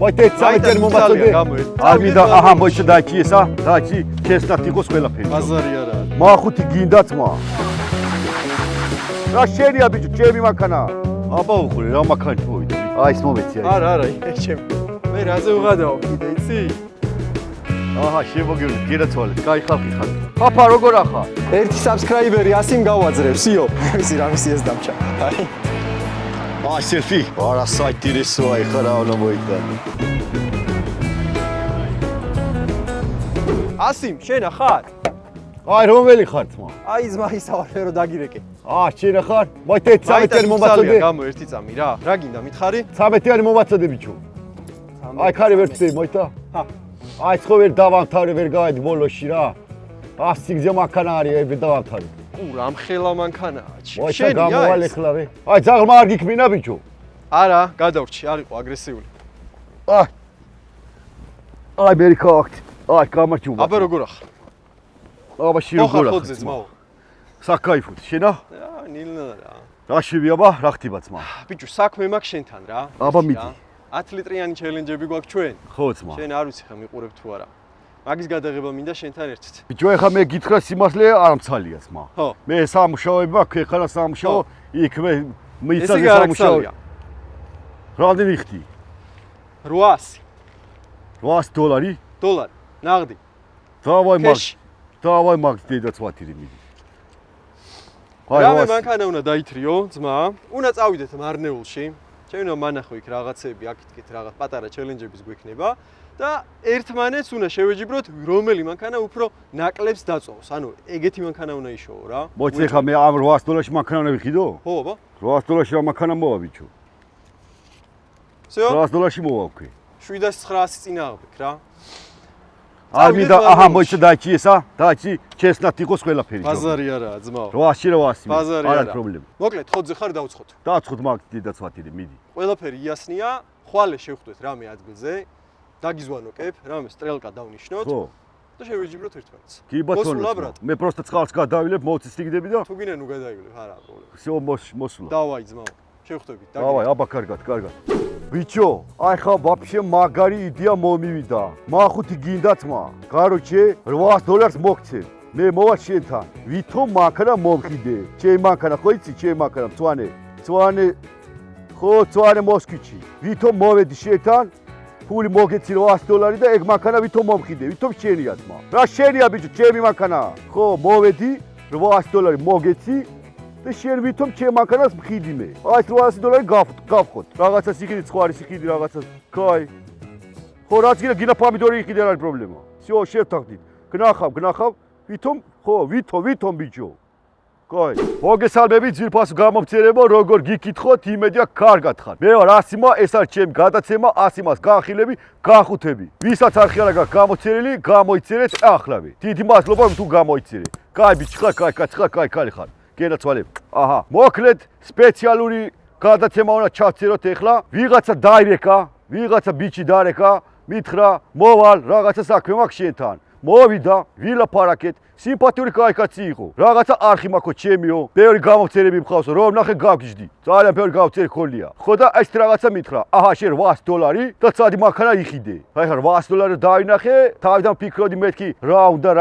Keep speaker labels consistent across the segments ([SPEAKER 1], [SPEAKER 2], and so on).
[SPEAKER 1] მოიტეთ სამეთერ მომაწოდე. არ მინდა აჰა მოიჭა დაიჭი ესა, დაიჭი ჩესნათ იყოს ყველაფერი.
[SPEAKER 2] ბაზარი არაა.
[SPEAKER 1] მახუთი გინდათ მა. რა შენია ბიჭო, ჩემი მანქანა. აბა უყურე რა მანქანა მოვიდა. აი ეს მომეცი აი.
[SPEAKER 2] არა, ჩემი. მე რაზე ვღადაო კიდე, იცი?
[SPEAKER 1] აჰა, შემოგივლი, გერაცვალეთ, კაი ხალხი ხარ. პაპა როგორ ახარ?
[SPEAKER 2] ერთი subscriber-ი 100 გავაძრევ, სიო. ისი რამისი ეს დამჭა. აი.
[SPEAKER 1] აი სელფი. არა საიტი რესო აი ხარა უნდა მოიტანო.
[SPEAKER 2] ასიმ, შენ ახარ?
[SPEAKER 1] აი რომელი ხარ თმა?
[SPEAKER 2] აი ზმა ისავარ რომ დაგირეკე.
[SPEAKER 1] შენ ახარ? მოიტეთ სამეთერ მომაწოდე.
[SPEAKER 2] გამო ერთი წამი რა. რა გინდა მითხარი?
[SPEAKER 1] 13-იანი მომაწოდე ბიჭო. აი ხარი ვერ წე მოიტა.
[SPEAKER 2] ჰა.
[SPEAKER 1] აი ხო ვერ დავამთავრე ვერ გავედი ბოლოში რა. 100 სიგზე მანქანა არის ვერ დავამთავრე.
[SPEAKER 2] რამ ხელა მანქანაა?
[SPEAKER 1] მოიცა გამოვალ ეხლავე. აი ძაღლმა არ გიქმინა ბიჭო.
[SPEAKER 2] არა, გადავრჩი, არ იყო აგრესიული.
[SPEAKER 1] აი მე რიქავთ. აი გამარჯობა.
[SPEAKER 2] აბა როგორ ახარ?
[SPEAKER 1] აბა შე როგორ ახარ?
[SPEAKER 2] ხოძე ძმაო.
[SPEAKER 1] საკაიფოთ, შენა?
[SPEAKER 2] ნილნა რა.
[SPEAKER 1] რა შევიაბა, რა ხტიბა ძმა?
[SPEAKER 2] ბიჭო, საქმე მაქვს შენთან რა.
[SPEAKER 1] აბა მიდი.
[SPEAKER 2] 10 ლიტრიანი ჩელენჯები გვაქვს ჩვენ.
[SPEAKER 1] ხო ძმა.
[SPEAKER 2] შენ არ ვიცი ხა მიყურებ თუ არა. მაგის გადაღება მინდა შენთან ერთად.
[SPEAKER 1] ბიჭო, ეხა მე გითხრა სიმართლე არ მცალია ძმა.
[SPEAKER 2] ხო.
[SPEAKER 1] მე სამუშაოები მაქვს, ეხლა სამუშაო, იქ მე მიცაზე სამუშაო. რამდენი ხდი?
[SPEAKER 2] 800
[SPEAKER 1] $800?
[SPEAKER 2] დოლარი, ნაღდი.
[SPEAKER 1] დავაი მაგ დედაც ვათირი მიდი.
[SPEAKER 2] რამე მანქანა უნდა დაითრიო, ძმა. უნდა წავიდეთ მარნეულში. ჩვენ უნდა მანახო იქ რაღაცები, აქ-იქ რაღაც პატარა ჩელენჯების გვექნება და ერთმანეთს უნდა შევეჯიბროთ, რომელი მანქანა უფრო ნაკლებს დაწოვს. ანუ ეგეთი მანქანა უნდა იშოვო რა.
[SPEAKER 1] მოიცე ხა მე ამ $800-ში მანქანა უნდა ვიხიდო?
[SPEAKER 2] ხო, აბა.
[SPEAKER 1] $800-ში რა მანქანა მოვა ბიჭო?
[SPEAKER 2] всё?
[SPEAKER 1] $800-ში მოვა ვქი.
[SPEAKER 2] 700-900 წინააღმდეგ რა.
[SPEAKER 1] არ მინდა აჰა მოიჭა დაიჭი ესა, დაიჭი ჩესნათ იყოს ყველაფერი.
[SPEAKER 2] ბაზარი არაა, ძმაო.
[SPEAKER 1] 800-ში რა 800.
[SPEAKER 2] ბაზარი
[SPEAKER 1] არა
[SPEAKER 2] არა.
[SPEAKER 1] პრობლემა.
[SPEAKER 2] მოკლედ, ხოძე ხარ დავცხოთ.
[SPEAKER 1] დააცხოთ მაგ დედაც ვათირი, მიდი.
[SPEAKER 2] ყველაფერი იასნია, ხვალე შევხვდეთ რამე ადგილზე, დაგიზვანოკებ, რამე სტრელკა დავნიშნოთ.
[SPEAKER 1] ხო.
[SPEAKER 2] და შევეჯიბროთ ერთმანეთს.
[SPEAKER 1] კი ბატონო. მე პროსტა წყალს გადავილებ, მოცის სიგდები და
[SPEAKER 2] თუ გინდა ნუ გადაივლებ, არა პრობლემა.
[SPEAKER 1] всё მოსულა.
[SPEAKER 2] დავაი ძმაო. შევხვდებით.
[SPEAKER 1] დავაი, აბა კარგად. ბიჭო, აი ხა ვაფშე მაგარი იდეა მომივიდა. მახუთი გინდათ მა. კაროჩე, $800 მოგცე. მე მოვა შენთან. ვითომ მანქანა მომხიდე. ჩემი მანქანა ხო იცი, ჩემი მანქანა მწვანე. ხო, მწვანე მოსკიჩი. ვითომ მოვედი შენთან. ფული მოგეცი $800 და ეგ მანქანა ვითომ მომხიდე. ვითომ შენია თმა. რა შენია ბიჭო, ჩემი მანქანა. ხო, მოვედი $800 მოგეცი. და შენ ვითომ ჩემ მანქანას მხიდი მე. აი $800 გავხოთ. რაღაცა სიხიდი, სხვა არის სიხიდი რაღაცა. კაი. ხო, რაც გინდა პომიდორი იყიდე არ არის პრობლემა. всё, შევთანხმდით. გნახავ. ვითომ ბიჭო. კაი. მოგესალმები ძირფასო გამომცემებო, როგორ გიკითხოთ, იმედია კარგად ხარ. მე ვარ ასიმა, ეს არის ჩემი გადაცემა, ასიმას განხილები, განხუთები. ვისაც არ ხარ გამოწერილი, გამოიწერეთ ახლავე. დიდი მადლობა თუ გამოიწერე. კაი ბიჭი ხარ, კაი ხალი ხარ. გენაცვალებ. აჰა, მოკლედ სპეციალური გადაცემა უნდა ჩავწეროთ ეხლა. ვიღაცა დაირეკა, ვიღაცა ბიჭი დარეკა, მითხრა, მოვალ, რაღაცა საქმე მაქვს შენთან. მოვიდა, ვილაპარაკეთ, სიმპათიური კაცი იყო. რაღაცა არხი მაქვს ჩემიო, ბევრი გამოცერები მყავს, რომ ნახე გავგიჟდი. ძალიან ბევრი გამოცერი ხოლია. ხო და ეს რაღაცა მითხრა, აჰა, შენ $800 და წადი მანქანა იხიდე. აი ხარ $800 დავინახე, თავიდან ფიქრობდი მეთქი, რა უნდა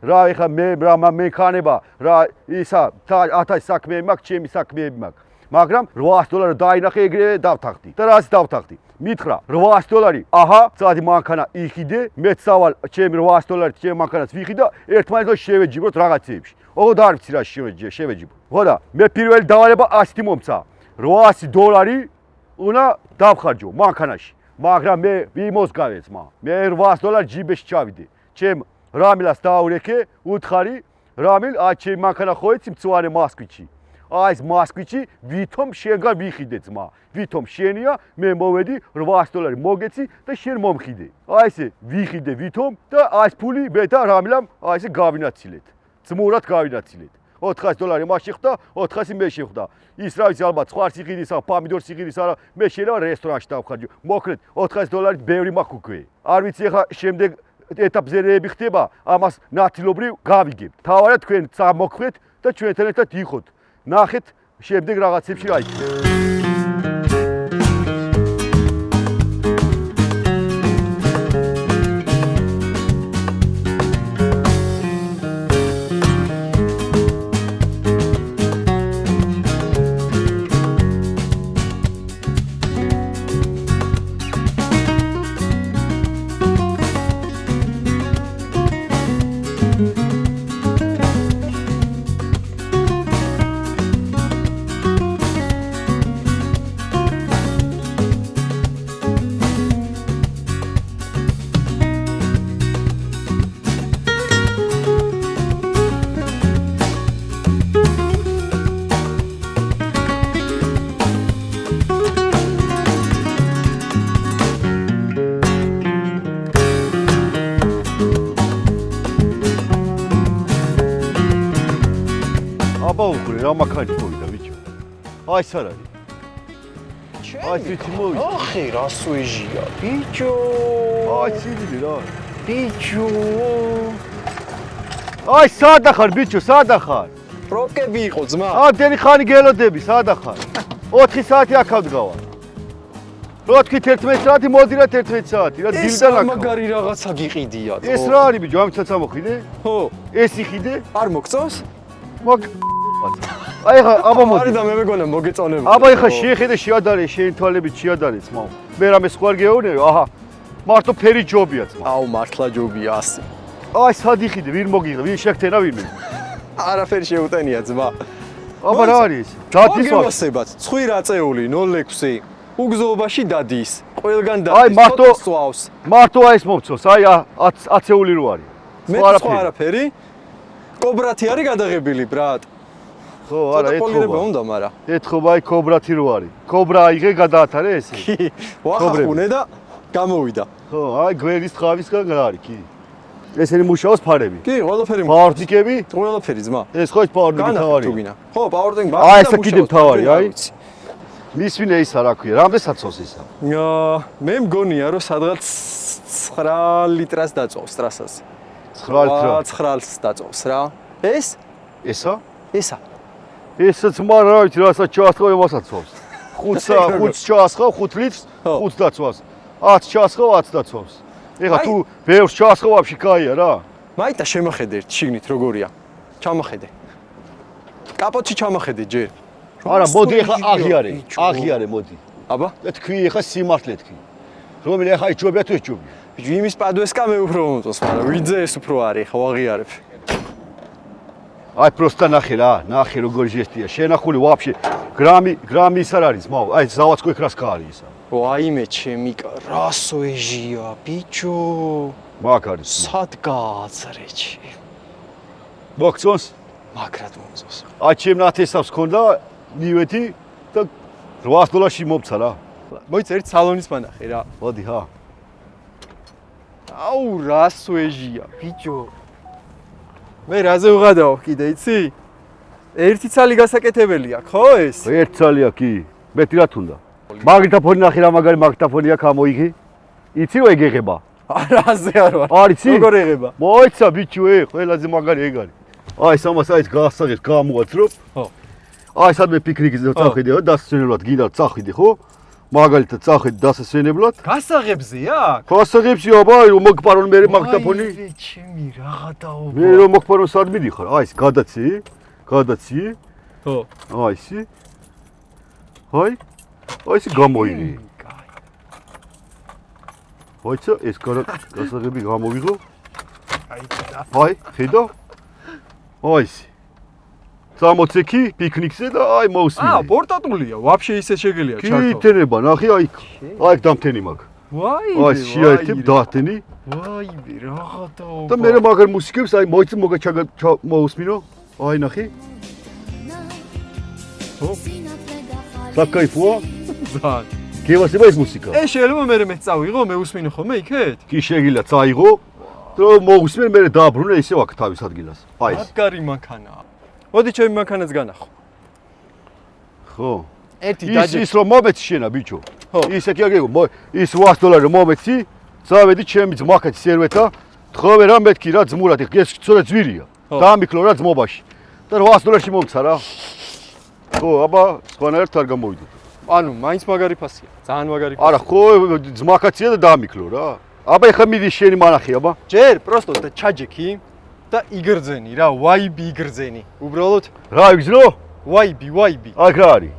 [SPEAKER 1] რა ეხა მე რა მექანება, რა ისა 1000 საქმეები მაქვს, ჩემი საქმეები მაქვს. მაგრამ $800 დაინახე ეგრევე დავთანხმდი. და რას დავთანხმდი? მითხრა $800, აჰა, წადი მანქანა იხიდე, მეც სავალ ჩემი $800 ჩემი მანქანას ვიხიდა, ერთმანეთს შევეჯიბროთ რაღაცეებში. ოღონდ არ ვიცი რა შევეჯიბრო. ხო და მე პირველი დავალება 100 მომცა. $800 უნდა დავხარჯო მანქანაში. მაგრამ მე ვიმოსგავე ძმა. მე $800 ჯიბეში ჩავიდე. ჩემ რამილას დაურეკე, უთხარი, რამილ, აი ჩემი მანქანა ხო იცი მწვანე მოსკიჩი. აი ეს მოსკიჩი ვითომ შენგან ვიხიდე ძმა. ვითომ შენია, მე მოვედი $800 მოგეცი და შენ მომხიდე. აი ესე ვიხიდე ვითომ და აი ეს ფული მე და რამილამ აი ესე გავინაცილეთ. ძმურად გავინაცილეთ. $400 მას შეხვდა, 400 მე შეხვდა. ის რა ვიცი ალბათ სხვა სიხიდის, პომიდორ სიხიდის არა, მე შეიძლება რესტორანში დავხარჯო. მოკლედ $400 ბევრი მაქვს უკვე. არ ვიცი ახლა შემდეგ ეტაპზერეები ხდება, ამას ნათლობრივ გავიგებთ. თავარია თქვენ წამოხვეთ და ჩვენთან ერთად იყოთ. ნახეთ შემდეგ რაღაცებში რა იქნება. გამაქანი მოვიდა ბიჭო. აი ეს არ არის. აი ციცი მოვიდა.
[SPEAKER 2] ახი რა სუეჟია ბიჭო.
[SPEAKER 1] აი ცილი რა.
[SPEAKER 2] ბიჭო.
[SPEAKER 1] აი სადა ხარ ბიჭო, სადა ხარ?
[SPEAKER 2] პროკები იყო ძმა.
[SPEAKER 1] ამდენი ხანი გელოდები, სადა ხარ? 4 საათი აქ ავდგავარ. რო თქვი 11 საათი, მოდი რა 11 საათი, რა დილიდან აქ.
[SPEAKER 2] მაგარი რაღაცა გიყიდია.
[SPEAKER 1] ეს რა არის ბიჭო, ამიცაც ამოხიდე?
[SPEAKER 2] ხო.
[SPEAKER 1] ეს იხიდე?
[SPEAKER 2] არ მოგწონს?
[SPEAKER 1] მაგ აი ხა აბა მოდი.
[SPEAKER 2] არის და მე მეგონა მოგეწონება.
[SPEAKER 1] აბა ეხა შეხედე შეადარე, შენ თვალებით შეადარე ძმაო. მე რამე სხვა არ გეუბნები, აჰა. მარტო ფერი ჯობია ძმა.
[SPEAKER 2] აუ მართლა ჯობია 100.
[SPEAKER 1] აი სად იხიდე, ვინ მოგიღე, ვინ შეგთენა ვინმე?
[SPEAKER 2] არაფერი შეუტენია ძმა.
[SPEAKER 1] აბა რა არის? დადის ვარ.
[SPEAKER 2] მოგემოსებათ, ცხვირ აწეული 06. უგზოობაში დადის. ყველგან
[SPEAKER 1] აი,
[SPEAKER 2] დადის.
[SPEAKER 1] მარტო-
[SPEAKER 2] ცოტა სვავს.
[SPEAKER 1] მარტო აი ეს მომწონს, აი 10 რო არის.
[SPEAKER 2] მე სხვა არაფერი. კობრათი არის გადაღებილი, ბრატ.
[SPEAKER 1] ხო, არა,
[SPEAKER 2] პოლირება
[SPEAKER 1] ეთქობა.
[SPEAKER 2] უნდა, მარა.
[SPEAKER 1] ეთქობა აი კობრათი რო არის. კობრა აიღე გადაათარე ესე.
[SPEAKER 2] კი, ვახახუნე და გამოვიდა.
[SPEAKER 1] ხო, აი გვერის თხავისგან რა არის კი. ესენი მუშაობს ფარები.
[SPEAKER 2] კი, ყველაფერი
[SPEAKER 1] პაორტიკები?
[SPEAKER 2] ყველაფერი ძმა.
[SPEAKER 1] ეს ხო ის პაორტიკი თავარი.
[SPEAKER 2] ხო, პაორტინგი
[SPEAKER 1] აი, ესე კიდე მთავარი, აი. მისვინე ისა რა ქვია, რამდენსაც წოს ისა?
[SPEAKER 2] მე მგონია რომ სადღაც 9 ლიტრას დაწოვს ტრასას.
[SPEAKER 1] 9 ლიტრი.
[SPEAKER 2] 9-ს დაწოვს რა. ეს?
[SPEAKER 1] ესა?
[SPEAKER 2] ესა.
[SPEAKER 1] ესაც მარ რა ვიცი, რასაც ჩაასხავ, იმასაც წოვს. 5 ჩაასხავ, 5 litrს, 5 დაწვას. 10 ჩაასხავ, 10 დაწვას. ეხა თუ ბევრს ჩაასხავ, ვაფშე კაია რა.
[SPEAKER 2] მაიტა შემახედე ერთ შიგნით როგორია. ჩამახედე. კაპოტში ჩამახედე ჯერ.
[SPEAKER 1] არა, მოდი ეხა აღიარე მოდი.
[SPEAKER 2] აბა,
[SPEAKER 1] თქვი ეხა სიმართლე თქვი. რომელი ეხა იჭობია თუ ეჭობია?
[SPEAKER 2] ბიჭო, იმის პადუესკა მე უფრო მომწონს, მაგრამ ვიძე ეს უფრო არის, ხო აღიარებ.
[SPEAKER 1] აი პროსტა ნახე რა, ნახე როგორ ჟესტია. შენახული ვაფშე გრამი ის არ არის, მაო. აი ზავადსკო ეკრასკა არის ისა.
[SPEAKER 2] ვაიმე ჩემი რა სუეჟია, ბიჭო.
[SPEAKER 1] მაგ არის.
[SPEAKER 2] სად გააცრეჩი.
[SPEAKER 1] მოგწონს?
[SPEAKER 2] მაგრად მომწონს.
[SPEAKER 1] აი ჩემ ნათესავს ქონდა ნივეთი და $8 მომცა რა.
[SPEAKER 2] მოიცა ერთ სალონის მანახე რა.
[SPEAKER 1] მოდი ჰა.
[SPEAKER 2] აუ რა სუეჟია, ბიჭო. მე რაზე ვღადაო კიდე იცი? ერთი ცალი გასაკეთებელია, ხო ეს?
[SPEAKER 1] ერთ ცალია კი. მეტი რა თუნდა. მაგნიტოფონი ნახე რა მაგარი მაგნიტოფონი აქვს ამოიღე. იცი რო ეგეღება?
[SPEAKER 2] არაზე არ ვარ.
[SPEAKER 1] არ იცი?
[SPEAKER 2] როგორ ეღება?
[SPEAKER 1] მოიცა ბიჭო ყველაზე მაგარი ეგ არის. აი სამას აი გაასაღეთ გამოაცრობ.
[SPEAKER 2] ხო.
[SPEAKER 1] აი სადმე პიკნიკზე წახვიდე ხო დასასვენებლად გინდა წახვიდე ხო? მაგალითად წახვიდე დასასვენებლად.
[SPEAKER 2] გასაღებზეა?
[SPEAKER 1] გასაღებში აბა მოგპარონ მე მაგნიტოფონი.
[SPEAKER 2] აი ჩემი რაღა დაობა.
[SPEAKER 1] მე რომ მოგპარონ სად მიდიხარ? აი ეს გადაცი.
[SPEAKER 2] ხო.
[SPEAKER 1] აი ისი. აი ისი გამოიღე. აიცა ეს გასაღები გამოვიღო. აი ხედა. აი ისი. წამოცექი პიკნიკზე და აი მოусმინე.
[SPEAKER 2] პორტატულია, ვაფშე ისე შეგელია ჩართო.
[SPEAKER 1] კი თენება, ნახე აი. აი დამთენი მაგ. აი შეაერთებ დათენი.
[SPEAKER 2] ვაიმე, რაღა დაობა.
[SPEAKER 1] და მე მაგარ მუსიკებს აი მოიცი მოусმინო. აი ნახე. საკაიფოა?
[SPEAKER 2] ზან.
[SPEAKER 1] გევასება ეს მუსიკა.
[SPEAKER 2] ეს შეიძლება მე მეც წავიღო, მე უსმინო ხოლმე იქეთ?
[SPEAKER 1] კი შეგიძლია წაიღო. და მოусმენ მე დააბრუნე ისევ აქ თავის ადგილას. აი ეს.
[SPEAKER 2] მაგარი მანქანაა. მოდი ჩემი მანქანაც განახო.
[SPEAKER 1] ხო.
[SPEAKER 2] ერთი დაჯე.
[SPEAKER 1] ის რომ მომეც შენა ბიჭო.
[SPEAKER 2] ხო.
[SPEAKER 1] ისე კი აგეგო, ის $8 რომ მომეცი, წავედი ჩემი ძმაკაც სერვეთა, თხოვე რა მეთქი რა ძმურად, ეს სწორედ ძვირია. დაამიკლო რა ძმობაში. და $8 მომცა რა. ხო, აბა, სხვანაირად არ გამოვიდეთ.
[SPEAKER 2] ანუ მაინც მაგარი ფასია. ძალიან მაგარი.
[SPEAKER 1] არა, ხო, ძმაკაცია და დაამიკლო რა. აბა ეხა მიდი შენი მანახი, აბა.
[SPEAKER 2] ჯერ პროსტო და ჩაჯექი და იგრძენი რა, ვაიბი იგრძენი. უბრალოდ
[SPEAKER 1] რა იგზნო?
[SPEAKER 2] ვაიბი.
[SPEAKER 1] აქ რა არის?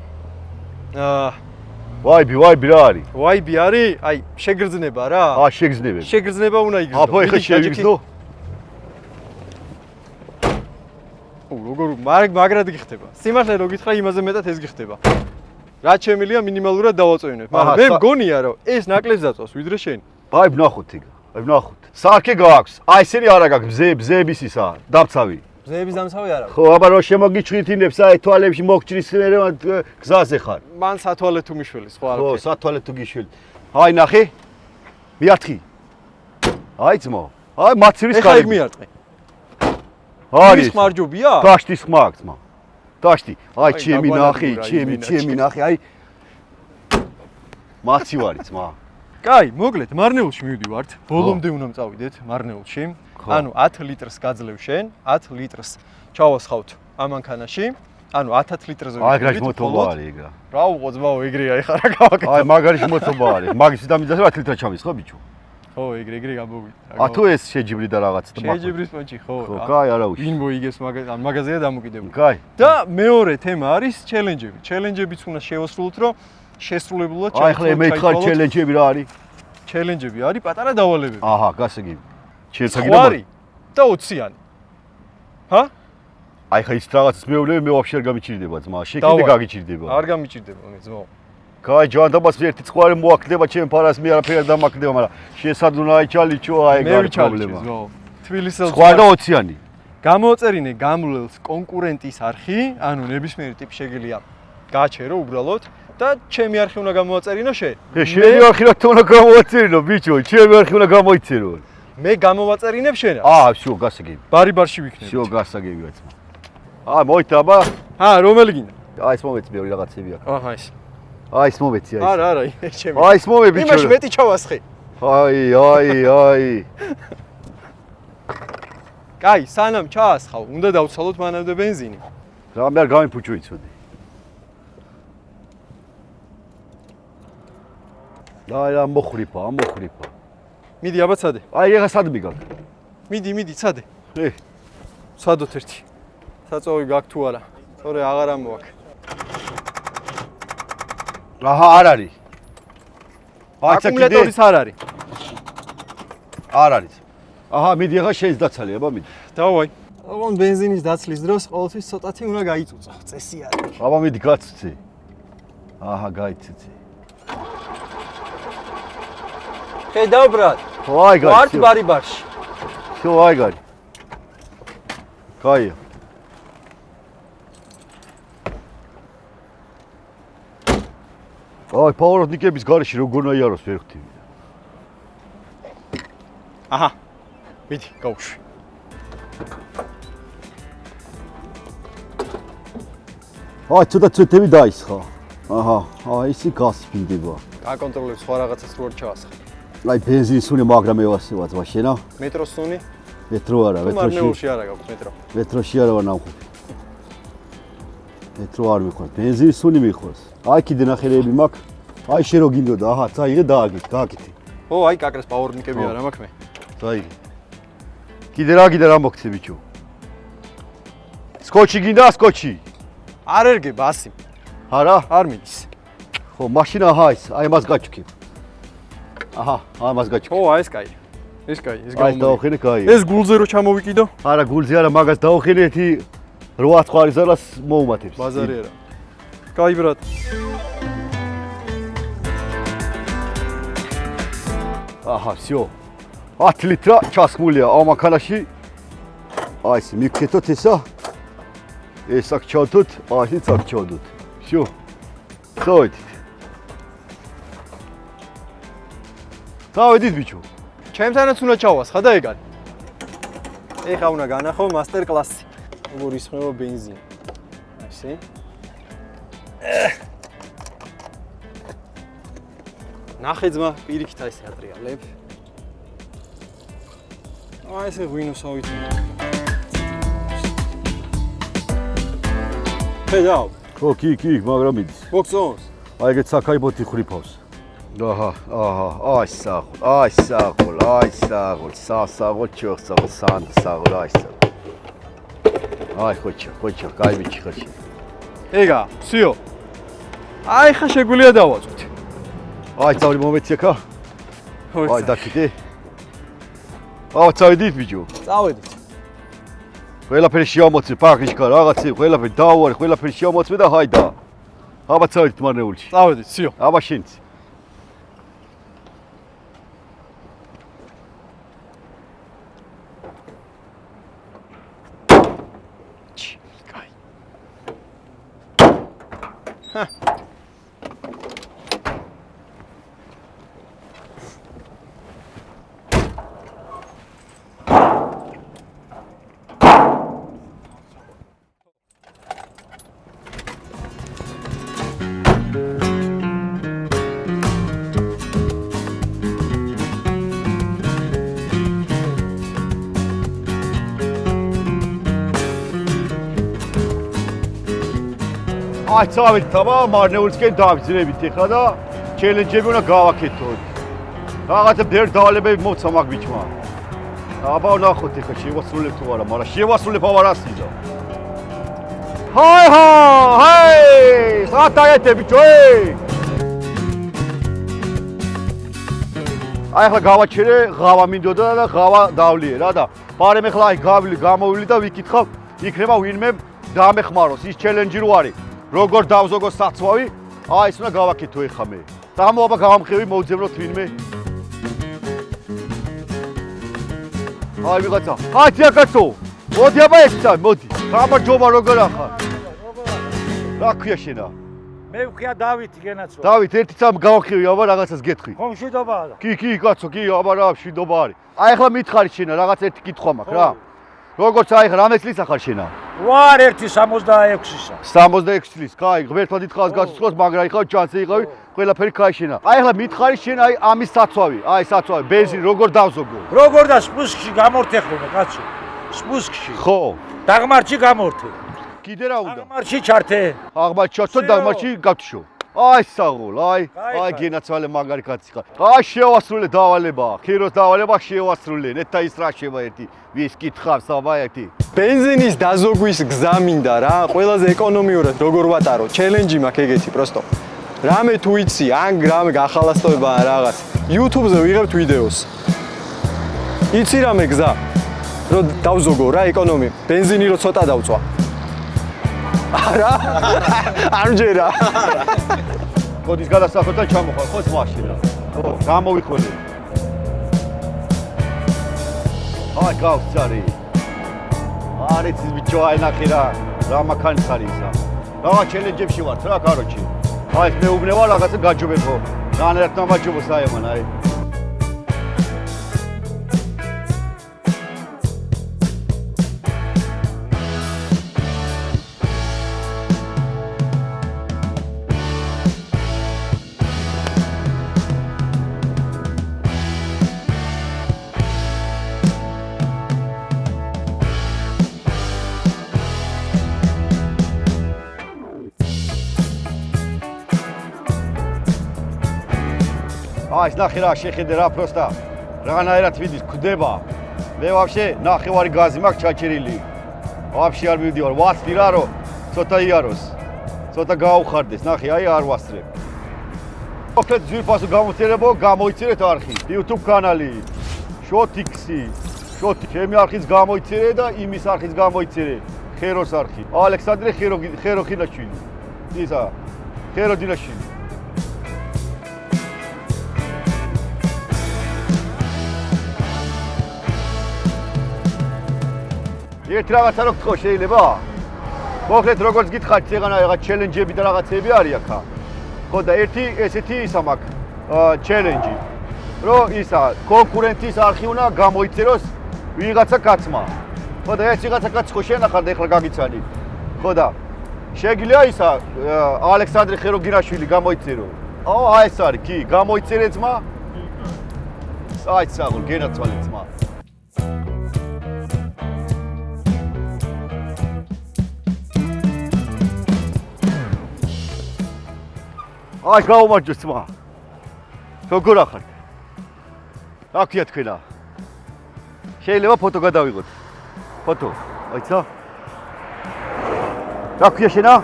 [SPEAKER 1] ვაიბი რა არის?
[SPEAKER 2] ვაიბი არის? აი, შეგრძნება რა.
[SPEAKER 1] შეგრძნებები.
[SPEAKER 2] შეგრძნება უნდა იგრძნო.
[SPEAKER 1] აბა ეხა შევიგზნო.
[SPEAKER 2] როგორ მაგრად გიხდება. სიმართლე რო გითხრა, იმაზე მეტად ეს გიხდება. რაც შემიძლია მინიმალურად დავაწვევინებ, მაგრამ მე მგონია რომ ეს ნაკლებს დაწვას ვიდრე შენ.
[SPEAKER 1] აი ვნახოთ ეგ. აი ვნახოთ. სარკე გაქვს. აი ესენი არა გაქვს ბზეების ისა, დამცავი.
[SPEAKER 2] ბზეების დამცავი არა.
[SPEAKER 1] ხო, აბა რო შემოგიჩვიდინებს აი თვალებში მოგჭრის მე გზაზე ხარ.
[SPEAKER 2] მან სათვალე თუ მიშველი, სხვა არაფერი.
[SPEAKER 1] ხო, სათვალე თუ გიშველი. აი ნახე. მიარტყი. აი ძმო. აი მაცრის ხარ.
[SPEAKER 2] ეხა იქ მიარტყი.
[SPEAKER 1] არის.
[SPEAKER 2] ის ხმარჯობია?
[SPEAKER 1] გაშტის ხმა აქვს ძმა. დაშტი. აი ჩემი ნახე,
[SPEAKER 2] დაგვანადგურა,
[SPEAKER 1] ჩემი ნახე, აი მაცი ვარი ძმა.
[SPEAKER 2] კაი, მოკლედ, მარნეულში მივდივართ. ბოლომდე უნდა წავიდეთ მარნეულში. ანუ 10 litrს გაძლევ შენ, 10 litrს ჩავასხავთ ამ მანქანაში. ანუ 10 litrზე
[SPEAKER 1] აი გრაჟ მოტობა არის ეგრა.
[SPEAKER 2] რა უყო ძმაო, ეგრე აი ხარ გავაკეთე.
[SPEAKER 1] აი მაგარი მოტობა არის. მაგის დამიძახე 10 ლიტრა ჩამის ხო ბიჭო?
[SPEAKER 2] ხო, ეგრე გამოვიდა.
[SPEAKER 1] ა თუ ეს შეჯიბრი და რაღაც და
[SPEAKER 2] შეჯიბრის პონჩი, ხო.
[SPEAKER 1] ხო, კაი, არა უშ.
[SPEAKER 2] ვინ მოიგებს მაგაზია დამოკიდებული.
[SPEAKER 1] კაი.
[SPEAKER 2] და მეორე თემა არის ჩელენჯები. ჩელენჯებიც უნდა შევასრულოთ, რომ შესრულებულად
[SPEAKER 1] აი ხლა მეთხარ ჩელენჯები რა არის?
[SPEAKER 2] ჩელენჯები არის პატარა დავალებები.
[SPEAKER 1] აჰა, გასაგები.
[SPEAKER 2] ხვარი და 20-იანი. ჰა?
[SPEAKER 1] აი ხა ის რაღაცის მეუბნები მე ვაფშე არ გამიჭირდება ძმა. შეკიდე გაგიჭირდება.
[SPEAKER 2] არ გამიჭირდება მე ძმაო.
[SPEAKER 1] კაი, ჯანდაბას ერთი ხვარი მოაქდება ჩემ ფარას, მე არაფერი არ დამაქდება, მაგრამ შესადუნაი ჩალიჩო აი გარი პრობლემა.
[SPEAKER 2] თბილისელს
[SPEAKER 1] ხვარი და 20-იანი.
[SPEAKER 2] გამოწერინე გამლელს კონკურენტის არხი, ანუ ნებისმიერი ტიპი შეგიძლია გააჩერო უბრალოდ და ჩემი არხი უნდა გამოაწერინო შენ.
[SPEAKER 1] შენი არხი რა თქმა უნდა გამოაწერინო, ბიჭო, ჩემი არხი უნდა გამოიწერო.
[SPEAKER 2] მე გამოვაწერინებ შენ?
[SPEAKER 1] всё, გასაგები.
[SPEAKER 2] ბარი-ბარში ვიქნები.
[SPEAKER 1] всё, გასაგებია ძმა. მოითა აბა.
[SPEAKER 2] რომელი გინდა?
[SPEAKER 1] აი ეს მომეც მე რაღაცები აქვს.
[SPEAKER 2] აჰა ეს.
[SPEAKER 1] აი ეს მომეცი აი.
[SPEAKER 2] არა, ჩემი.
[SPEAKER 1] აი ეს მომე ბიჭო.
[SPEAKER 2] იმაში მეტი ჩავასხე.
[SPEAKER 1] აი.
[SPEAKER 2] კაი, სანამ ჩაასხავ, უნდა დავცალოთ მანამდე ბენზინი.
[SPEAKER 1] რამე არ გამიფუჭო იცოდი. აი რა მოხრიფა.
[SPEAKER 2] მიდი აბა ცადე.
[SPEAKER 1] აი ეხა სად მიგაკ?
[SPEAKER 2] მიდი, ცადე.
[SPEAKER 1] ე,
[SPEAKER 2] ცადოთ ერთი. საწოვი გაქვს თუ არა? თორე აღარ ამოაქვს.
[SPEAKER 1] აჰა, არ არის.
[SPEAKER 2] აკუმულატორის არ არის.
[SPEAKER 1] არ არის. აჰა, მიდი ეხა შეის დაცალი, აბა მიდი.
[SPEAKER 2] დავაი. ოღონდ ბენზინის დაცლის დროს ყოველთვის ცოტათი უნდა გაიწუწო. წესი არის.
[SPEAKER 1] აბა მიდი გაცცე. აჰა, გაიცეცე.
[SPEAKER 2] ხედავ ბრატ.
[SPEAKER 1] აი გარი.
[SPEAKER 2] ვართ ბარი-ბარში.
[SPEAKER 1] всё, აი გარი. კაია. აი პავროდნიკების გარეშე როგორ ნაიაროს ვერ ხვდები.
[SPEAKER 2] აჰა. მიდი, გავუშვი.
[SPEAKER 1] აი ცოტა წეთები დაისხა. აჰა, აი ისი გასფინდება.
[SPEAKER 2] გაკონტროლებ სხვა რაღაცას რო არ ჩავასხე.
[SPEAKER 1] აი ბენზინის უნე მაგრამ ევასება ძმა შენა.
[SPEAKER 2] მეტროს სუნი?
[SPEAKER 1] მეტრო არა,
[SPEAKER 2] მარნეულში არა გაქვს მეტრო.
[SPEAKER 1] მეტროში არა ვარ ნამხობი. მეტრო არ მიყვარს, ბენზინის სუნი მიყვარს. აი კიდე ნახელეები მაქვს. აი შე რო გინდოდა, აჰა, წაიღე გააკეთე.
[SPEAKER 2] ო, აი კაკრეს პავროდნიკები არა მაქვს მე.
[SPEAKER 1] წაიღე. კიდე რა მოგცე ბიჭო? სკოჩი გინდა, სკოჩი?
[SPEAKER 2] არ ერგებ 100.
[SPEAKER 1] არა?
[SPEAKER 2] არ მიდის.
[SPEAKER 1] ხო, მაშინა აჰა ის, აი მას გაჩქებ. აჰა, ამას გაჩქებ.
[SPEAKER 2] ო, აი ეს კაი. ეს კაი, ეს
[SPEAKER 1] აი დაუხენე კაი.
[SPEAKER 2] ეს გულზე რო ჩამოვიკიდო?
[SPEAKER 1] არა, გულზე არა, მაგას დაუხენე ერთი 8 ხვარის ძალას მოუმატებს.
[SPEAKER 2] ბაზარი არა. კაი ბრატ.
[SPEAKER 1] აჰა, всё. 10 ლიტრა ჩასხმულია ამ მანქანაში. აი ეს მიქეთოთ ესა. ეს აქ ჩავდოთ, ასიც აქ ჩავდოთ. всё. წავედით. წავედით ბიჭო.
[SPEAKER 2] ჩემთანაც უნდა ჩავასხა და ეგ არის. ეხა უნდა განახო მასტერ კლასი. როგორ ისხმევა ბენზინი. ასე. ნახე ძმა, პირიქით აი ესე ატრიალებ. აი ესე ღვინოსავით. ხედავ.
[SPEAKER 1] ხო, კი, მაგრამ მიდის.
[SPEAKER 2] მოგწონს?
[SPEAKER 1] აი ეგეთ საკაიბოთი ხრიფავს. აჰა, აი საღოლ, სასაღოლ, ჩოხსაღოლ, სანდსაღოლ, აი საღოლ. აი ხოჩა, კაი ბიჭი ხოჩა.
[SPEAKER 2] ეგა, всё. აი ხა შეგვიძლია დავაწყოთ.
[SPEAKER 1] აი წავდი მომეცი ხა? აი დაკიდე. წავედით ბიჭო.
[SPEAKER 2] წავედით.
[SPEAKER 1] ყველაფერი შეამოწმე, პაკიშკა, რაღაცე, ყველაფერი დავარი, ყველაფერი შეამოწმე და ჰაიდა. აბა წავედით მარნეულში.
[SPEAKER 2] წავედით, всё.
[SPEAKER 1] აბა შენც.
[SPEAKER 2] კაი.
[SPEAKER 1] აი წავით თამა მარნეულისკენ დავიძინებით ეხლა და ჩელენჯები უნდა გავაკეთოთ. რაღაცა ბევრ დავალებები მოცა მაგ ბიჭმა. აბა ნახოთ ეხლა შევასრულებ თუ არა, მაგრამ შევასრულებ ავარ ასიდა. ჰაი! სათაეთე ბიჭო! აი ახლა გავაჩერე, ღავა მინდოდა და ღავა დავლიე რა და პარემ ახლა აი გავილი, გამოვილი და ვიკითხავ, იქნება ვინმე დამეხმაროს, ის ჩელენჯი რო არის. როგორ დავზოგო საცვავი, აი ეს უნდა გავაკეთო ეხლა მე. წამოაბა გავამხევი, მოვძევნოთ ვინმე. აი ვიღაცა, აი ძიაკაცო, მოდი აბა ეცა, მოდი. გამარჯობა როგორ ახარ? რა ქვია შენა?
[SPEAKER 3] მე ვქია დავითი გენაცო.
[SPEAKER 1] დავით, ერთი წამ გავამხევი, აბა რაღაცას გეტყვი.
[SPEAKER 3] ხომ მშვიდობაა და.
[SPEAKER 1] კი, კაცო, კი, აბა რა მშვიდობა არის. აი ახლა მითხარი შენა, რაღაც ერთი კითხვა მაქვს რა. როგორც აი ახლა რამე წლის ახარ შენა?
[SPEAKER 3] ვარ 1.66-ისა.
[SPEAKER 1] 66 წლის, კაი, ღმერთმა დიდხანს გასწროს, მაგრამ ეხლა ჩანსი იყავი, ყველაფერი კაი შენა. აი ახლა მითხარი შენ აი ამის საცვავი, აი საცვავი, ბენზინი როგორ დავზოგო?
[SPEAKER 3] როგორ და სპუსკში გამორთეხულო, კაცო. სპუსკში.
[SPEAKER 1] ხო.
[SPEAKER 3] დაღმართში გამორთე.
[SPEAKER 1] კიდე რა უნდა?
[SPEAKER 3] დაღმართში ჩართე.
[SPEAKER 1] აღმართ ჩართო დაღმართში გავთიშო. აი საღოლ, აი გენაცვალე მაგარი კაცი ხარ. აი შევასრულე დავალება, ხიროს დავალება შევასრულე. ნეთა ის რა შევა ერთი, ვის კითხავს აბა ერთი.
[SPEAKER 2] ბენზინის დაზოგვის გზა მინდა რა, ყველაზე ეკონომიურად როგორ ვატარო, ჩელენჯი მაქვს ეგეთი პროსტო. რამე თუ იცი, ან რამე გახალასტოება ან რაღაც. YouTube-ზე ვიღებთ ვიდეოს. იცი რამე გზა? რომ დავზოგო რა ეკონომი, ბენზინი რო ცოტა დავწვა. არა? არ მჯერა.
[SPEAKER 1] კოდის გადასახოდთან ჩამოხვალ ხო მაშინა. ხო, გამოვიხონე. აი გავწარი. არის ის ბიჭო აი ნახე რა მაქანის არის ისა. რაღაც ჩელენჯებში ვართ რა კაროჩი. აი ეს მეუბნება რაღაცა გაჯობებო. განერთ დამაჯობო საემან აი. აი ეს ნახე რა შეხედე რა პროსტა რანაირად ვიდის გვდება მე ვაფშე ნახევარი გაზი მაქვს ჩაჭერილი ვაფშე არ მივდივარ ვაცდი რა რომ ცოტა იაროს ცოტა გაუხარდეს ნახე აი არ ვასწრებ ოქეთ ძვირფასო გამოცდილებო გამოიცერეთ არხი YouTube კანალი შოტიქსი შოტი ჩემი არხის გამოიცერე და იმის არხის გამოიცერე ხეროს არხი ალექსანდრე ხეროხინაშვილი ისა ხეროდინაშვილი ერთ რაღაცა რო გთხოვ შეიძლება? მოკლედ როგორც გითხარით, ეგანა რაღაც ჩელენჯები და რაღაცები არის აქა. ხო და ერთი ესეთი ისა მაქვს ჩელენჯი. რომ ისა კონკურენტის არხი უნდა გამოიწეროს ვიღაცა კაცმა. ხო და ეს ვიღაცა კაცი ხო შენახარ და ეხლა გაგიცანი. ხო და შეგიძლია ისა ალექსანდრე ხეროგინაშვილი გამოიწერო. აი ეს არის, კი, გამოიწერე ძმა. აი საღოლ, გენაცვალე ძმა. აი გაუმარჯოს ძმა. როგორ ახართ? რა ქვია თქვენა? შეიძლება ფოტო გადავიღოთ. ფოტო, აიცა? რა ქვია შენა?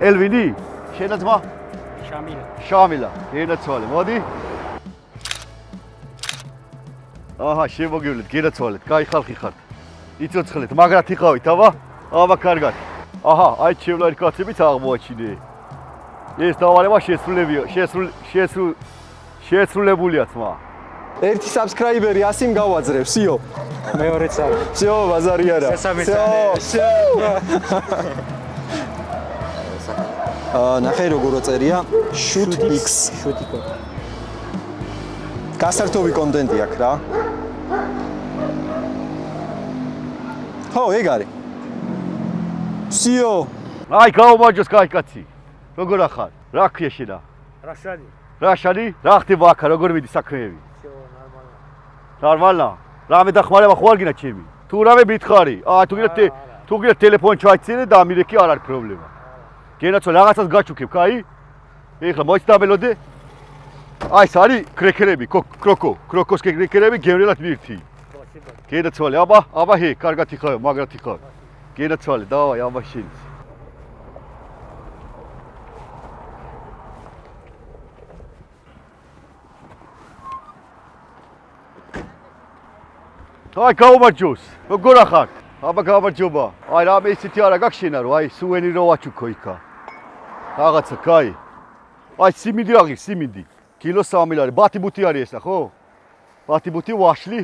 [SPEAKER 1] ელვინი. შენა ძმა? შამილა. გენაცვალე, მოდი. აჰა, შემოგივლეთ, გენაცვალეთ, კაი ხალხი ხართ. იცოცხლეთ, მაგრად იყავით, აბა კარგად. აჰა, აი ჩემლა ერთ კაცებიც აღმოაჩინე. ეს დავალება შესრულებულია ძმა.
[SPEAKER 2] ერთი საბსკრაიბერი 100 გავაძრევ, სიო.
[SPEAKER 3] მეორე წავი.
[SPEAKER 2] სიო, ბაზარი არა. ნახე როგორ წერია shootx. გასართობი კონტენტი აქვს რა. ხო, ეგ არის. სიო.
[SPEAKER 1] აი გაუმარჯოს კაი კაცი. როგორ ახარ? რა ქვია შენა?
[SPEAKER 3] რაშანი.
[SPEAKER 1] რაშანი? რა ხდება აქ? როგორ მიდი საქმეები?
[SPEAKER 3] всё нормально.
[SPEAKER 1] ნორმალა. რამე დახმარება ხო არ გინდა ჩემი? თუ რამე მითხარი? თუ გინდა ტელეფონი ჩაიცინე და ამირეკი არ არის პრობლემა. გენაცო რაღაცას გაჩუქებ, კაი? ეხლა მოიცდაბელოდე. აი ეს არის კრეკერები, კროკოს კრეკერები გევრელად მირთი. გენაცვალე, აბა ჰე, კარგად იხავ, მაგრად იხავ. გენაცვალე, დავაი, აბა შენ. აი გაუმარჯოს. როგორ ახარ? აბა გამარჯობა. აი რამე ისეთი არა გაგშენა რომ აი სუვენირო ვაჩუქო იქა. რაღაცა, კაი. აი სიმინდი აღი, სიმინდი. კილო 3 ლარი. ბათი-ბუთი არის ესა, ხო? ბათი-ბუთი ვაშლი.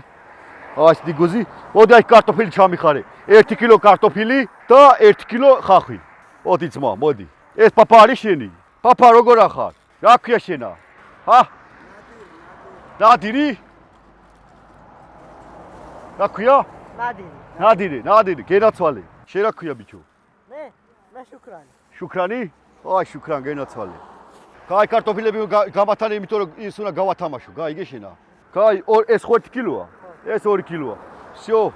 [SPEAKER 1] აი ეს დიგოზი. მოდი აი კარტოფილი ჩამიხარე. 1 კილო კარტოფილი და 1 კილო ხახვი. მოდი ძმა, მოდი. ეს პაპა არის შენი? პაპა როგორ ახარ? რა ქვია შენა? ჰა? ნადირი? რა ქვია? ნადირი, გენაცვალე. შენ რა ქვია ბიჭო?
[SPEAKER 4] მე შუქრანი.
[SPEAKER 1] შუქრანი? აი შუქრან გენაცვალე. კაი კარტოფილები გამათანე, იმიტომ რომ ის უნდა გავათამაშო. კაი გეშენა. კაი, ეს 1 კილოა. ეს 2 კილოა. всё.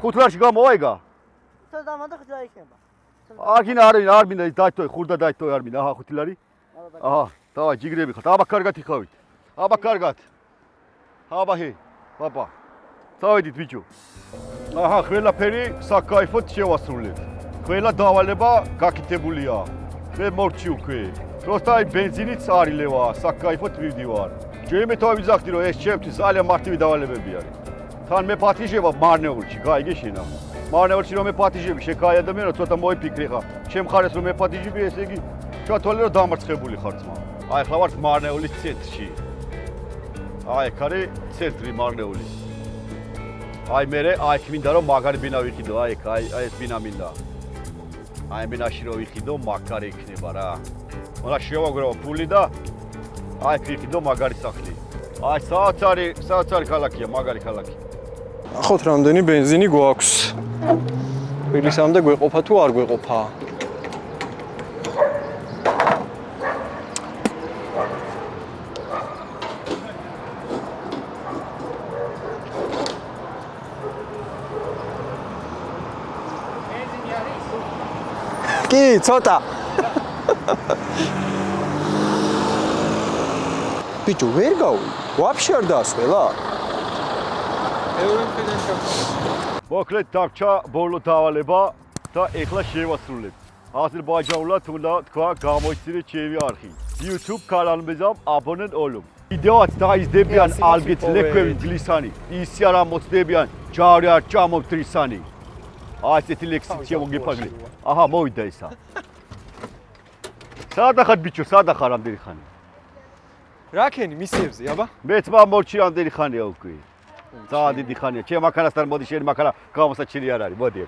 [SPEAKER 1] 5 ლარში გამოაიგა?
[SPEAKER 4] თო დამანდა ხდა იქნება.
[SPEAKER 1] აგინა არ მინდა დაიტოვე, ხურდა დაიტოვე არ მინდა. აჰა 5 ლარი. აჰა, დავაი ჯიგრები ხართ. აბა კარგად იხავით. აბა კარგად. აბა ჰე, პაპა. დავედით ბიჭო. აჰა, ყველაფერი საკაიფოდ შევასრულეთ. ყველა დავალება გაკეთებულია. მე მორჩი უკვე. просто აი ბენზინიც არილევა, საკაიფოდ მივდივარ. ჯერ მე თავიზახდი რომ ეს ჩემთვის ძალიან მარტივი დავალებები არის. თან მე პატიჟება მარნეულში, გაიგე შენა. მარნეულში რომ მე პატიჟები, შეკაი ადამიანი რომ ცოტა მოიფიქრე ხა. შემხარეს რომ მე პატიჟები, ესე იგი ჩათვალე რომ დამარცხებული ხარ ძმა. აი ხლა ვარ მარნეულის ცენტრში. აი აქ არის ცენტრი მარნეულის. აი მე მინდა რომ მაგარი ბინა ვიყიდო, აი ეს ბინა მინდა. აი ბინაში რომ ვიყიდო, მაგარი იქნება რა. მაგრამ შევაგროვო ფული და აი ვიყიდო მაგარი სახლი. აი საოცარი ქალაქია, მაგარი ქალაქი.
[SPEAKER 2] ახოთ რამდენი ბენზინი გვაქვს. თბილისამდე გვეყოფა თუ არ გვეყოფა? კი, ცოტა. ბიჭო, ვერ გავი. ვაფშე არ დაასველა?
[SPEAKER 1] მოკლედ დარჩა ბოლო დავალება და ეხლა შევასრულებ. აზერბაიჯანულად უნდა თქვა გამოიცინე ჩემი არხი. YouTube კანალმეზამ აბონენტ ოლუმ. ვიდეოაც დაიზდებიან ალგეთ ლექვევი ძლისანი. ისი არ ამოცდებიან ჯარი არ ჭამობდრისანი. აი ესეთი ლექსი შემოგიფაგლე. აჰა, მოვიდა ისა. სადა ხარ ბიჭო, სადა ხარ ამდენი ხანი?
[SPEAKER 2] რა ქენი მისიებზე, აბა?
[SPEAKER 1] მე თმა მორჩი ამდენი ხანია უკვე. ძალიან დიდი ხანია. ჩემ მანქანასთან მოდი, შენ მანქანა გამოსაჩილი არ არის. მოდი.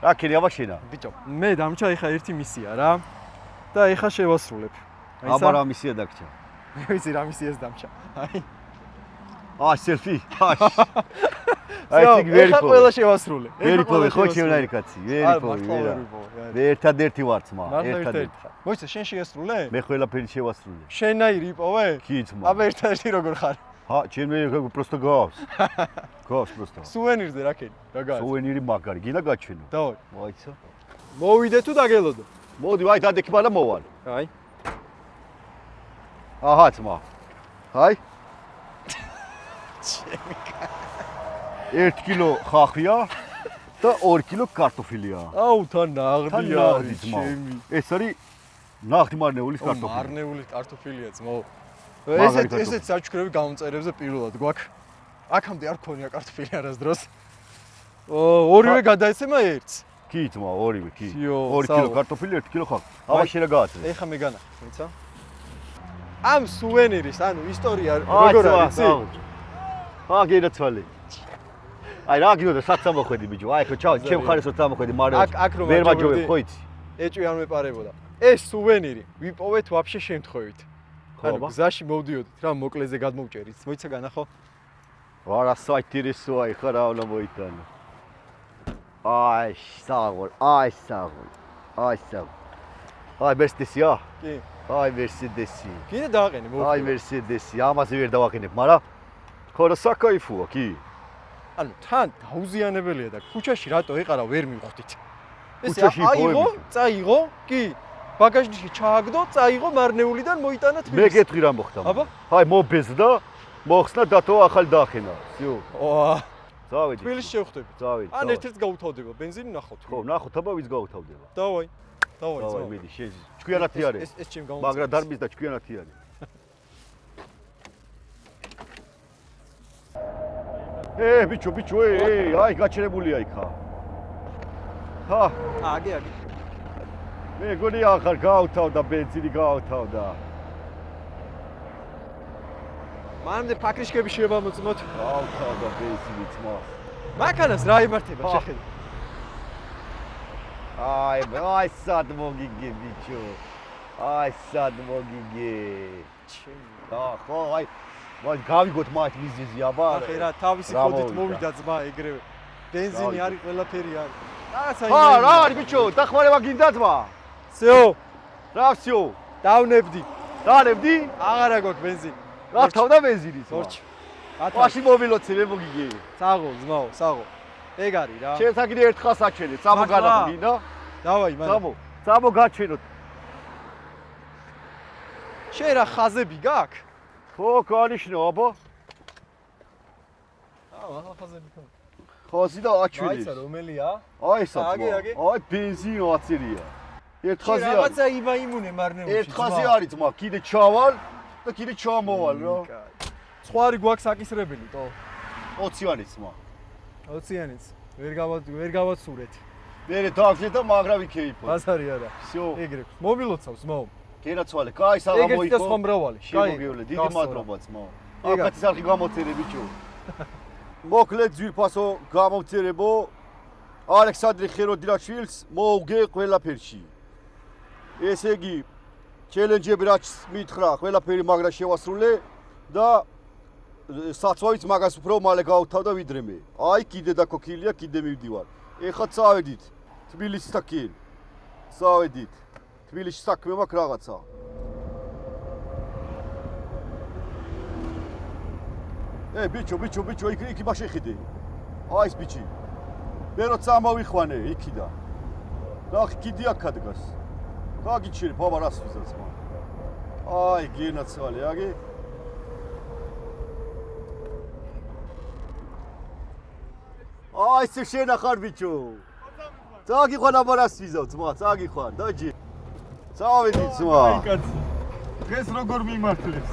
[SPEAKER 1] რა ქენი აბა შენა?
[SPEAKER 2] ბიჭო, მე დამჭა ეხა ერთი მისია რა. და ეხა შევასრულებ.
[SPEAKER 1] აბა რა მისია დაგჭა?
[SPEAKER 2] მე ვიცი რა მისიას დამჭა. აი.
[SPEAKER 1] აი სელფი. აი ეგ ვერი
[SPEAKER 2] ეხა ყველა შევასრულე.
[SPEAKER 1] ვერიფოვე ხო ჩემნაირი კაცი, ვერიფოვე ვერა. მე ერთადერთი ვარ ძმა, ერთადერთი.
[SPEAKER 2] მოიცა შენ შეასრულე?
[SPEAKER 1] მე ყველაფერი შევასრულე.
[SPEAKER 2] შენაირი იპოვე?
[SPEAKER 1] კი ძმა.
[SPEAKER 2] აბა ერთადერთი როგორ ხარ?
[SPEAKER 1] ჰა, ჩემ просто გავს. გავს просто.
[SPEAKER 2] სუვენირზე რა ქენი? რა გააჩ?
[SPEAKER 1] სუვენირი მაგარი, გინდა გაჩვენო.
[SPEAKER 2] დავაი.
[SPEAKER 1] მოიცა.
[SPEAKER 2] მოვიდე თუ დაგელოდო?
[SPEAKER 1] მოდი, აი დადექი მალა მოვალ.
[SPEAKER 2] აი.
[SPEAKER 1] აჰა ძმა. აი. 1 კილო ხახვია და 2 კილო კარტოფილია.
[SPEAKER 2] აუ თან ნაღდია
[SPEAKER 1] ძმა. ეს არის ნაღდი მარნეულის კარტოფილი.
[SPEAKER 2] მარნეული კარტოფილია ძმო.
[SPEAKER 1] მაგარი
[SPEAKER 2] ესეც საჩუქრები გამომწერებზე პირველად გვაქვს. აქამდე არ ქონია კარტოფილი არასდროს. ორივე გადაეცემა ერთს.
[SPEAKER 1] კი ძმა, ორივე, კი.
[SPEAKER 2] 2
[SPEAKER 1] კილო კარტოფილი, 1 კილო ხახვი. აბა შენ რა გააცრე?
[SPEAKER 2] ეხა მე განახი, მიცა? ამ სუვენირის, ანუ ისტორია როგორ არის?
[SPEAKER 1] აა გენაცვალე. აი რა გინდა საცამოხვედი ბიჭო. აი ხო ჩავ, ჩემ ხარეს რო წამოხვედი მარნეულში.
[SPEAKER 2] აქ რომ
[SPEAKER 1] ვერ მაჯობებ ხო იცი?
[SPEAKER 2] ეჭვი არ მეპარებოდა. ეს სუვენირი ვიპოვეთ ვაფშე შემთხვევით. ანუ გზაში მოვდიოდით რა მოკლეზე გადმოვჭერით. მოიცა განახო?
[SPEAKER 1] ვარა საიტირისო აი ხა რა უნდა მოიტანო. აი საღოლ. აი Mercedes-ია?
[SPEAKER 2] კი.
[SPEAKER 1] აი Mercedes-ი.
[SPEAKER 2] კიდე დააყენე მოვიდა.
[SPEAKER 1] აი Mercedes-ი, ამაზე ვერ დავაყენებ, მაგრამ ხოდა საკაიფოა, კი.
[SPEAKER 2] ანუ თან დაუზიანებელია და ქუჩაში რატო ეყარა ვერ მივხვდით. ესე
[SPEAKER 1] ქუჩაში
[SPEAKER 2] აიღო,
[SPEAKER 1] იპოვებდი.
[SPEAKER 2] წაიღო, კი. ბაგაჟში ჩააგდო, წაიღო მარნეულიდან მოიტანა
[SPEAKER 1] მე
[SPEAKER 2] თბილისში.
[SPEAKER 1] გეტყვი რა მოხდა.
[SPEAKER 2] აბა?
[SPEAKER 1] აი მობეზდა, მოხსნა დათო ახალი დაახენა. всё.
[SPEAKER 2] ვა,
[SPEAKER 1] წავედი.
[SPEAKER 2] თბილისში შევხვდებით.
[SPEAKER 1] წავედი.
[SPEAKER 2] ან ერთ-ერთს გავუთავდება ბენზინი ნახოთ.
[SPEAKER 1] ხო, ნახოთ აბა ვიც გავუთავდება.
[SPEAKER 2] დავაი. დავაი,
[SPEAKER 1] დავაი,
[SPEAKER 2] ძმა.
[SPEAKER 1] მიდი, შეζει. ჭკვიანათი არის.
[SPEAKER 2] ეს ჩემ გამომწევს.
[SPEAKER 1] მაგრა დარბის და ჭკვიანათი არის. ბიჭო, აი გაჩერებულია იქა. ჰა,
[SPEAKER 2] აგი.
[SPEAKER 1] მე გონი ახალ გავთავდა ბენზინი გავთავდა.
[SPEAKER 2] მანამდე ფაქრიშკები შევამოწმოთ.
[SPEAKER 1] გავთავდა ბენზინი ძმა.
[SPEAKER 2] მანქანას რა იმართება,
[SPEAKER 1] ხო.
[SPEAKER 2] შეხედე.
[SPEAKER 1] აი სად მოგიგე ბიჭო. აი სად მოგიგე. ხო, აი მაგ გავიგოთ მათ მიზეზი აბა.
[SPEAKER 2] ახე რა, თავისი
[SPEAKER 1] რა
[SPEAKER 2] ხოდით
[SPEAKER 1] მოვიდა.
[SPEAKER 2] მოვიდა ძმა ეგრევე. ბენზინი
[SPEAKER 1] გავიგე.
[SPEAKER 2] არის, ყველაფერი არის. რაღაცა
[SPEAKER 1] რა არის ბიჭო, დახმარება გინდა ძმა?
[SPEAKER 2] всё,
[SPEAKER 1] რა всё?
[SPEAKER 2] დავნებდი.
[SPEAKER 1] დანებდი?
[SPEAKER 2] აღარა გვაქვს ბენზინი.
[SPEAKER 1] რა თავდა ბენზინი ძმა?
[SPEAKER 2] თორჩ.
[SPEAKER 1] ვაში მობილოცე მე მოგიგე.
[SPEAKER 2] საღო, ძმაო, საღო. ეგ არის რა.
[SPEAKER 1] შენ საკიდე ერთხელ საჩენე, წამო
[SPEAKER 2] მართლა?
[SPEAKER 1] განახო გინდა?
[SPEAKER 2] დავაი, მანამ.
[SPEAKER 1] წამო გაჩენოთ.
[SPEAKER 2] შენ რა ხაზები გაქვს?
[SPEAKER 1] ხო, განიშნო აბა.
[SPEAKER 2] ახლა ხაზები ხო.
[SPEAKER 1] ხაზი და აჩვილი.
[SPEAKER 2] აიცა რომელია?
[SPEAKER 1] აი ესა
[SPEAKER 2] აგი,
[SPEAKER 1] ძმა.
[SPEAKER 2] აგი.
[SPEAKER 1] აი ბენზინი აწერია. ერთ ხაზი არის.
[SPEAKER 2] რაღაცა იმუნე მარნეულში.
[SPEAKER 1] ერთ ხაზი არის ძმა, კიდე ჩავალ და კიდე ჩამოვალ რა.
[SPEAKER 2] სხვარი გვაქვს აკისრებელი, თო.
[SPEAKER 1] 20-იანი ძმა.
[SPEAKER 2] 20-იანიც. ვერ გავაცურეთ.
[SPEAKER 1] მე დავგზე და მაგრა ვიქეიფო.
[SPEAKER 2] ბაზარი არა.
[SPEAKER 1] всё.
[SPEAKER 2] ეგრე. მობილოცავს, ძმაო.
[SPEAKER 1] გენაცვალე, კაი
[SPEAKER 2] ეგრეთ
[SPEAKER 1] საღამოიქო.
[SPEAKER 2] და სხვა მრავალი.
[SPEAKER 1] შემოგივლე, დიდი
[SPEAKER 2] გასწორა.
[SPEAKER 1] მადლობა ძმაო.
[SPEAKER 2] ეგ არის.
[SPEAKER 1] აკაცის არხი გამოწერე ბიჭო. მოკლედ ძვირფასო გამოვწერებო. ალექსანდრე ხეროდინაშვილს მოუგე ყველაფერში. ესე იგი, ჩელენჯები რაც მითხრა, ყველაფერი მაგრა შევასრულე და საცვავიც მაგას უფრო მალე გავთავდა ვიდრე მე. აი კიდე დაკოქილია, კიდე მივდივარ. ეხლა წავედით თბილისისაკენ. წავედით. თბილისში საქმე მაქვს რაღაცა. ბიჭო, იქ მაშინ ხედე. აი ეს ბიჭი. მე როცა ამოვიხვანე იქიდა. ნახე კიდე აქ ადგას. გაგიჩერე, ბაბა რას ვიზაც მან. აი გენაცვალე, აგი. აი ეს შენ ახარ ბიჭო. წაგიყვან აბა რას ვიზავ ძმა, წაგიყვან, დაჯი. წავედი ძმა.
[SPEAKER 3] აი კაცი. დღეს როგორ მიმართლებს?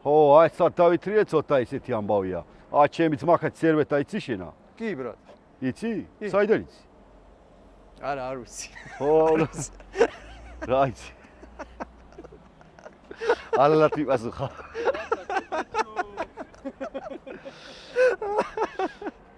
[SPEAKER 1] ხო, აი სად დავითრიე ცოტა ისეთი ამბავია. ჩემი ძმახაც სერვეტა იცი შენა?
[SPEAKER 2] კი, ბრატ.
[SPEAKER 1] იცი?
[SPEAKER 2] კი.
[SPEAKER 1] საიდან იცი?
[SPEAKER 2] არა, არ ვიცი.
[SPEAKER 1] ხო, რა იცი? ალალათი პასუხა.